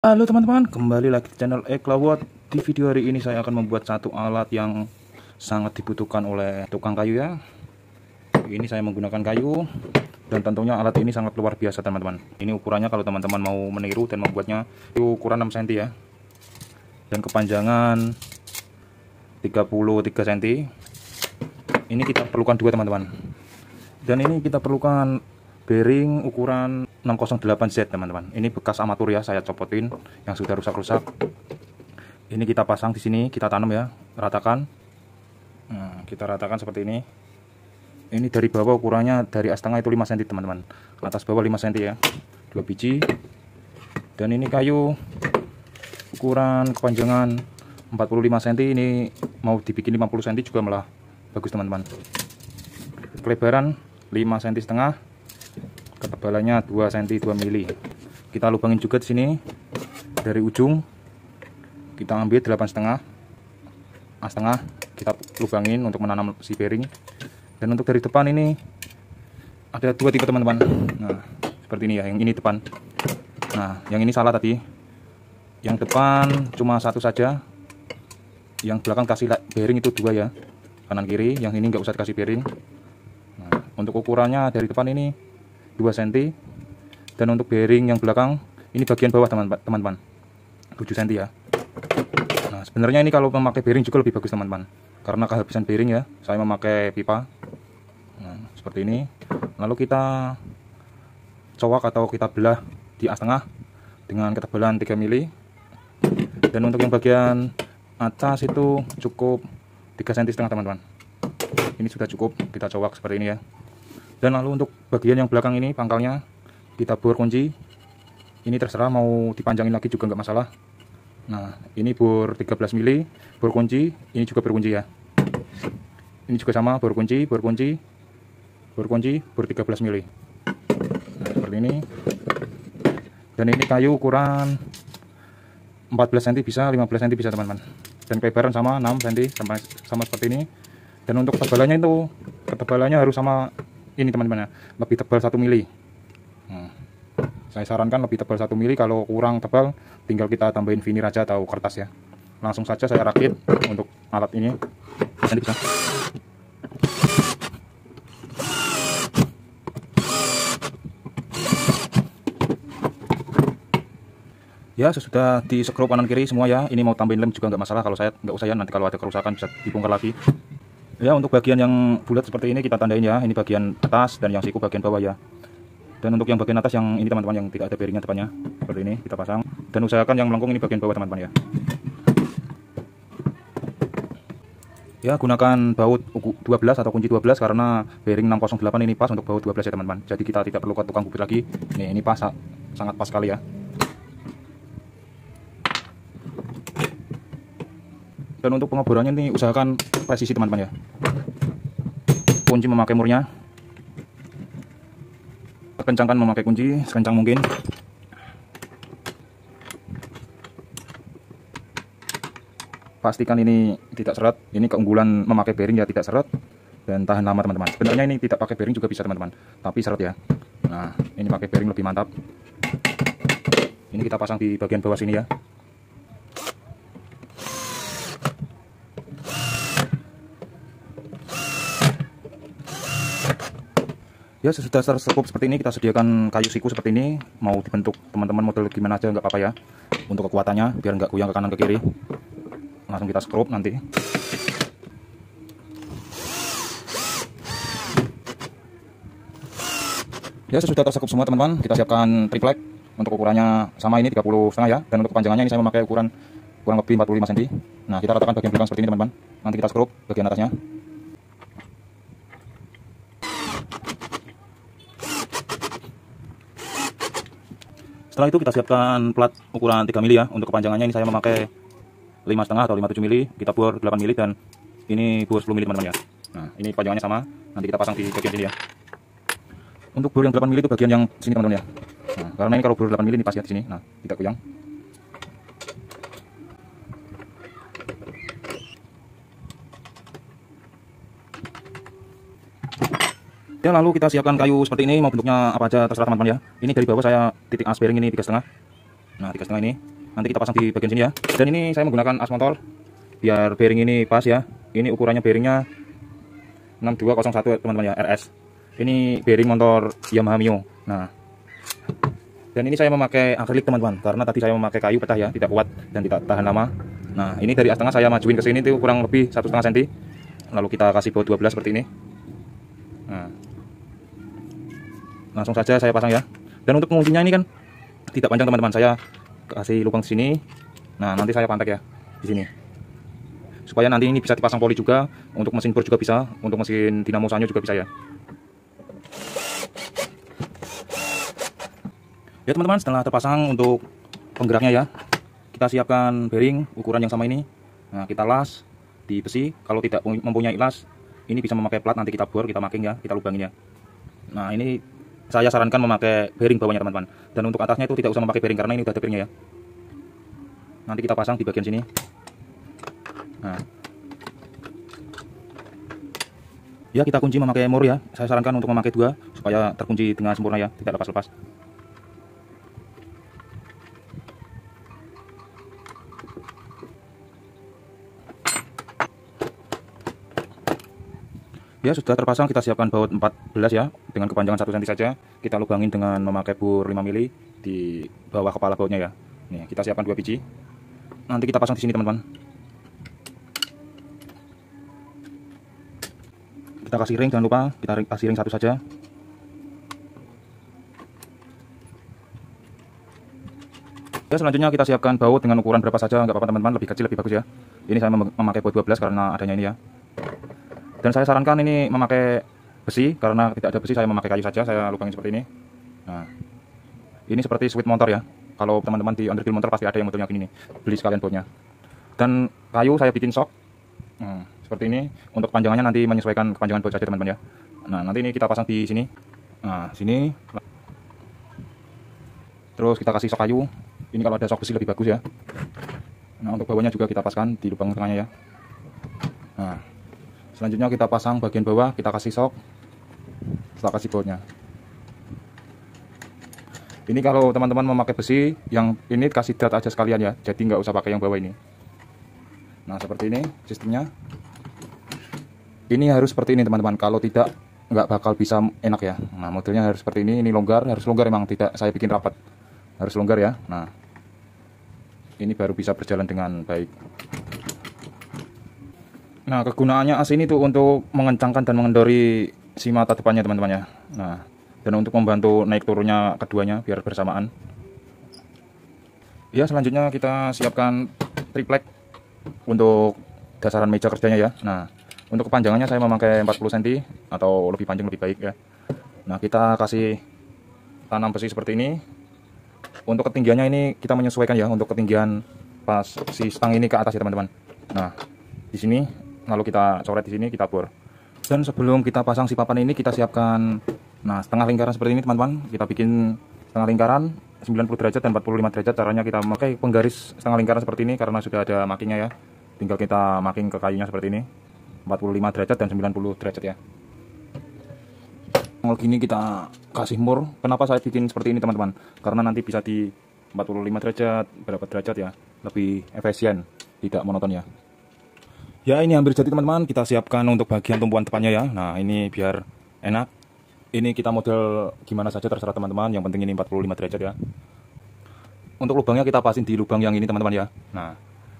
Halo teman-teman, kembali lagi di channel Eklawot. Di video hari ini saya akan membuat satu alat yang sangat dibutuhkan oleh tukang kayu ya. Ini saya menggunakan kayu dan tentunya alat ini sangat luar biasa teman-teman. Ini ukurannya kalau teman-teman mau meniru dan membuatnya, itu ukuran 6 cm ya. Dan kepanjangan 33 cm. Ini kita perlukan dua teman-teman. Dan ini kita perlukan bearing ukuran 608Z teman-teman. Ini bekas amatur ya, saya copotin yang sudah rusak-rusak. Ini kita pasang di sini, kita tanam ya, ratakan. Nah, kita ratakan seperti ini. Ini dari bawah ukurannya dari setengah itu 5 cm teman-teman. Atas bawah 5 cm ya. 2 biji. Dan ini kayu ukuran kepanjangan 45 cm, ini mau dibikin 50 cm juga malah bagus teman-teman. Kelebaran 5 cm setengah. Ketebalannya 2 cm 2 mili. Kita lubangin juga di sini. Dari ujung kita ambil 8,5 setengah kita lubangin untuk menanam si bearing. Dan untuk dari depan ini ada dua tipe teman-teman. Nah, seperti ini ya, yang ini depan. Nah, yang ini salah tadi. Yang depan cuma satu saja. Yang belakang kasih bearing itu dua ya, kanan kiri. Yang ini nggak usah dikasih bearing. Nah, untuk ukurannya dari depan ini 2 cm, dan untuk bearing yang belakang ini bagian bawah teman-teman 7 cm ya. Nah, sebenarnya ini kalau memakai bearing juga lebih bagus teman-teman, karena kehabisan bearing ya, saya memakai pipa. Nah, seperti ini. Lalu kita cowok atau kita belah di setengah dengan ketebalan 3 mili. Dan untuk yang bagian atas itu cukup 3 cm setengah teman-teman. Ini sudah cukup, kita cowok seperti ini ya. Dan lalu untuk bagian yang belakang ini, pangkalnya kita bor kunci. Ini terserah mau dipanjangin lagi juga nggak masalah. Nah, ini bor 13 mili, bor kunci. Ini juga bor kunci ya. Ini juga sama, bor kunci, bor kunci, bor kunci, bor 13 mili. Nah, seperti ini. Dan ini kayu ukuran 14 cm bisa, 15 cm bisa teman-teman. Dan kelebaran sama 6 cm, sama seperti ini. Dan untuk ketebalannya itu, ketebalannya harus sama ini teman-teman ya, lebih tebal 1 mili. Saya sarankan lebih tebal 1 mili. Kalau kurang tebal tinggal kita tambahin vinir aja atau kertas ya. Langsung saja saya rakit untuk alat ini. Nanti bisa. Ya, sesudah di skrup kanan kiri semua ya. Ini mau tambahin lem juga nggak masalah, kalau saya nggak usah ya, nanti kalau ada kerusakan bisa dibongkar lagi. Ya, untuk bagian yang bulat seperti ini kita tandain ya. Ini bagian atas dan yang siku bagian bawah ya. Dan untuk yang bagian atas yang ini teman-teman, yang tidak ada bearingnya depannya, seperti ini kita pasang. Dan usahakan yang melengkung ini bagian bawah teman-teman ya. Ya, gunakan baut 12 atau kunci 12 karena bearing 608 ini pas untuk baut 12 ya teman-teman. Jadi kita tidak perlu ke tukang bubut lagi. Ini pas, sangat pas sekali ya. Dan untuk pengoborannya ini usahakan presisi teman-teman ya. Kunci memakai murnya. Kencangkan memakai kunci sekencang mungkin. Pastikan ini tidak seret. Ini keunggulan memakai bearing ya, tidak seret dan tahan lama teman-teman. Sebenarnya ini tidak pakai bearing juga bisa teman-teman, tapi seret ya. Nah, ini pakai bearing lebih mantap. Ini kita pasang di bagian bawah sini ya. Ya, sesudah tersekrup seperti ini, kita sediakan kayu siku seperti ini. Mau dibentuk teman-teman model gimana aja nggak apa-apa ya. Untuk kekuatannya biar nggak goyang ke kanan ke kiri. Langsung kita skrup nanti. Ya, sesudah tersekrup semua teman-teman, kita siapkan triplek. Untuk ukurannya sama, ini 30,5 ya. Dan untuk kepanjangannya ini saya memakai ukuran kurang lebih 45 cm. Nah, kita ratakan bagian belakang seperti ini teman-teman. Nanti kita skrup bagian atasnya. Setelah itu kita siapkan plat ukuran 3 mili ya. Untuk kepanjangannya ini saya memakai 5,5 atau 57 mili. Kita bor 8 mili dan ini bor 10 mili teman-teman ya. Nah, ini panjangannya sama. Nanti kita pasang di bagian sini ya. Untuk bor yang 8 mili itu bagian yang sini teman-teman ya. Nah, karena ini kalau bor 8 mili ini pas ya di sini. Nah, tidak goyang. Ya, lalu kita siapkan kayu seperti ini, mau bentuknya apa aja terserah teman-teman ya. Ini dari bawah saya titik as bearing ini 3,5. Nah, Nah 3,5 ini nanti kita pasang di bagian sini ya. Dan ini saya menggunakan as motor biar bearing ini pas ya. Ini ukurannya bearingnya 6201 teman-teman ya, RS. Ini bearing motor Yamaha Mio. Nah, dan ini saya memakai akrilik teman-teman, karena tadi saya memakai kayu pecah ya, tidak kuat dan tidak tahan lama. Nah, ini dari as tengah saya majuin ke sini itu kurang lebih 1,5 cm. Lalu kita kasih baut 12 seperti ini. Nah, langsung saja saya pasang ya. Dan untuk penguncinya ini kan tidak panjang teman-teman, saya kasih lubang di sini. Nah, nanti saya pantek ya di sini. Supaya nanti ini bisa dipasang poli juga, untuk mesin bor juga bisa, untuk mesin dinamo sanyo juga bisa ya. Ya teman-teman, setelah terpasang untuk penggeraknya ya, kita siapkan bearing ukuran yang sama ini. Nah, kita las di besi. Kalau tidak mempunyai las, ini bisa memakai plat, nanti kita bor, kita marking ya, kita lubangin ya. Nah, ini saya sarankan memakai bearing bawahnya teman-teman. Dan untuk atasnya itu tidak usah memakai bearing karena ini udah ada bearingnya ya. Nanti kita pasang di bagian sini. Nah, ya kita kunci memakai mur ya. Saya sarankan untuk memakai 2 supaya terkunci dengan sempurna ya, tidak lepas-lepas. Ya sudah terpasang, kita siapkan baut 14 ya, dengan kepanjangan 1 cm saja. Kita lubangin dengan memakai bor 5 mili di bawah kepala bautnya ya. Nih, kita siapkan 2 biji. Nanti kita pasang di sini teman-teman. Kita kasih ring, jangan lupa kita kasih ring 1 saja. Ya selanjutnya kita siapkan baut dengan ukuran berapa saja, nggak apa-apa teman-teman, lebih kecil lebih bagus ya. Ini saya memakai baut 12 karena adanya ini ya. Dan saya sarankan ini memakai besi, karena tidak ada besi saya memakai kayu saja, saya lubangin seperti ini. Nah, ini seperti switch motor ya. Kalau teman-teman di underdeal motor pasti ada yang motornya gini nih, beli sekalian bautnya. Dan kayu saya bikin sok seperti ini. Untuk panjangannya nanti menyesuaikan kepanjangan baut saja teman-teman ya. Nah, nanti ini kita pasang di sini. Nah, sini. Terus kita kasih sok kayu. Ini kalau ada sok besi lebih bagus ya. Nah, untuk bawahnya juga kita paskan di lubang tengahnya ya. Nah, selanjutnya kita pasang bagian bawah, kita kasih sok, kita kasih bautnya. Ini kalau teman-teman memakai besi, yang ini kasih drat aja sekalian ya, jadi nggak usah pakai yang bawah ini. Nah seperti ini sistemnya. Ini harus seperti ini teman-teman, kalau tidak nggak bakal bisa enak ya. Nah modelnya harus seperti ini longgar, harus longgar emang, tidak saya bikin rapat, harus longgar ya. Nah ini baru bisa berjalan dengan baik. Nah, kegunaannya as ini tuh untuk mengencangkan dan mengendori si mata depannya teman-teman ya. Nah, dan untuk membantu naik turunnya keduanya biar bersamaan. Ya, selanjutnya kita siapkan triplek untuk dasaran meja kerjanya ya. Nah, untuk kepanjangannya saya memakai 40 cm atau lebih panjang lebih baik ya. Nah, kita kasih tanam besi seperti ini. Untuk ketinggiannya ini kita menyesuaikan ya, untuk ketinggian pas si stang ini ke atas ya teman-teman. Nah, di sini lalu kita coret di sini, kita bor. Dan sebelum kita pasang si papan ini kita siapkan setengah lingkaran seperti ini teman-teman. Kita bikin setengah lingkaran 90 derajat dan 45 derajat. Caranya kita memakai penggaris setengah lingkaran seperti ini karena sudah ada markingnya ya. Tinggal kita marking ke kayunya seperti ini, 45 derajat dan 90 derajat ya. Kalau gini kita kasih mur. Kenapa saya bikin seperti ini teman-teman? Karena nanti bisa di 45 derajat, berapa derajat ya, lebih efisien, tidak monoton ya. Ya ini hampir jadi teman-teman, kita siapkan untuk bagian tumpuan depannya ya. Nah ini biar enak. Ini kita model gimana saja terserah teman-teman, yang penting ini 45 derajat ya. Untuk lubangnya kita pasin di lubang yang ini teman-teman ya. Nah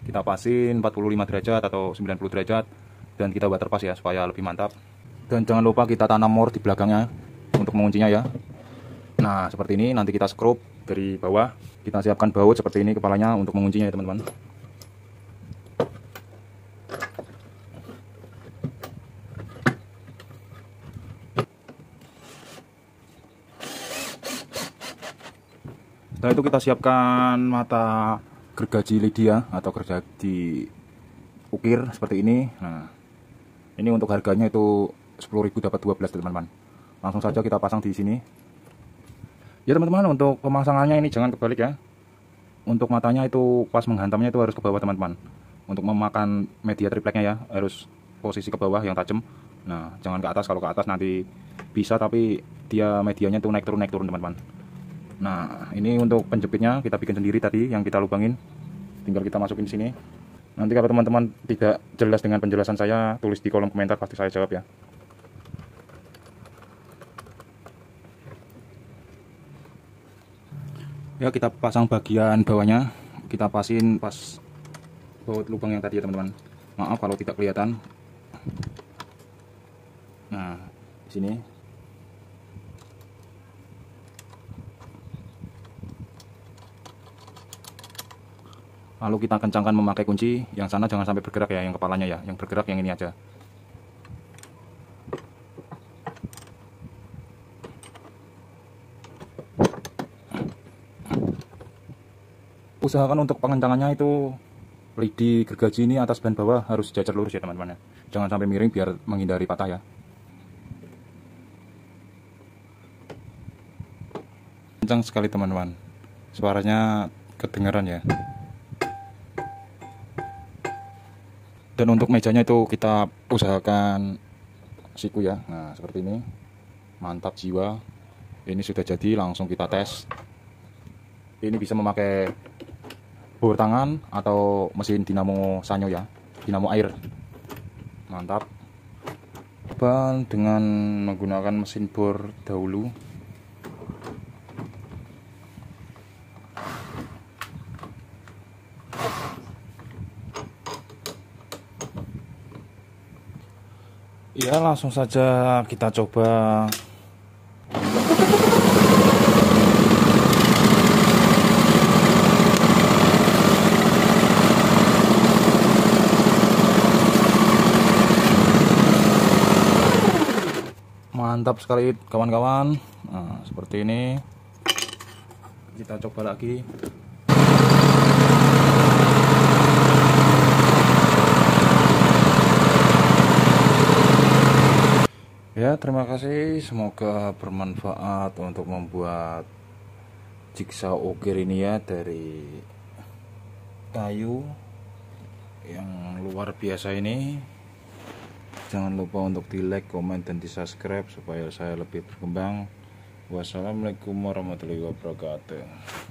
kita pasin 45 derajat atau 90 derajat. Dan kita waterpas ya supaya lebih mantap. Dan jangan lupa kita tanam mur di belakangnya untuk menguncinya ya. Nah seperti ini, nanti kita skrup dari bawah. Kita siapkan baut seperti ini kepalanya untuk menguncinya ya teman-teman. Setelah itu kita siapkan mata gergaji lidi ya, atau gergaji ukir seperti ini. Nah ini untuk harganya itu 10.000 dapat 12 teman-teman. Langsung saja kita pasang di sini. Ya teman-teman, untuk pemasangannya ini jangan kebalik ya. Untuk matanya itu pas menghantamnya itu harus ke bawah teman-teman. Untuk memakan media tripleknya ya, harus posisi ke bawah yang tajam. Nah jangan ke atas, kalau ke atas nanti bisa tapi dia medianya tuh naik turun teman-teman. Nah, ini untuk penjepitnya kita bikin sendiri tadi yang kita lubangin. Tinggal kita masukin sini. Nanti kalau teman-teman tidak jelas dengan penjelasan saya, tulis di kolom komentar, pasti saya jawab ya. Ya, kita pasang bagian bawahnya. Kita pasin pas baut lubang yang tadi ya teman-teman. Maaf kalau tidak kelihatan. Nah, di sini. Lalu kita kencangkan memakai kunci. Yang sana jangan sampai bergerak ya, yang kepalanya ya. Yang bergerak yang ini aja. Usahakan untuk pengencangannya itu lidi gergaji ini atas dan bawah harus sejajar lurus ya teman-teman ya. Jangan sampai miring biar menghindari patah ya. Kencang sekali teman-teman. Suaranya kedengaran ya. Dan untuk mejanya itu kita usahakan siku ya. Nah, seperti ini. Mantap jiwa. Ini sudah jadi, langsung kita tes. Ini bisa memakai bor tangan atau mesin dinamo sanyo ya. Dinamo air. Mantap. Ban dengan menggunakan mesin bor dahulu. Ya, langsung saja kita coba. Mantap sekali kawan-kawan. Nah, seperti ini. Kita coba lagi. Ya, terima kasih. Semoga bermanfaat untuk membuat jigsaw ukir ini ya, dari kayu yang luar biasa ini. Jangan lupa untuk di like, komen, dan di subscribe supaya saya lebih berkembang. Wassalamualaikum warahmatullahi wabarakatuh.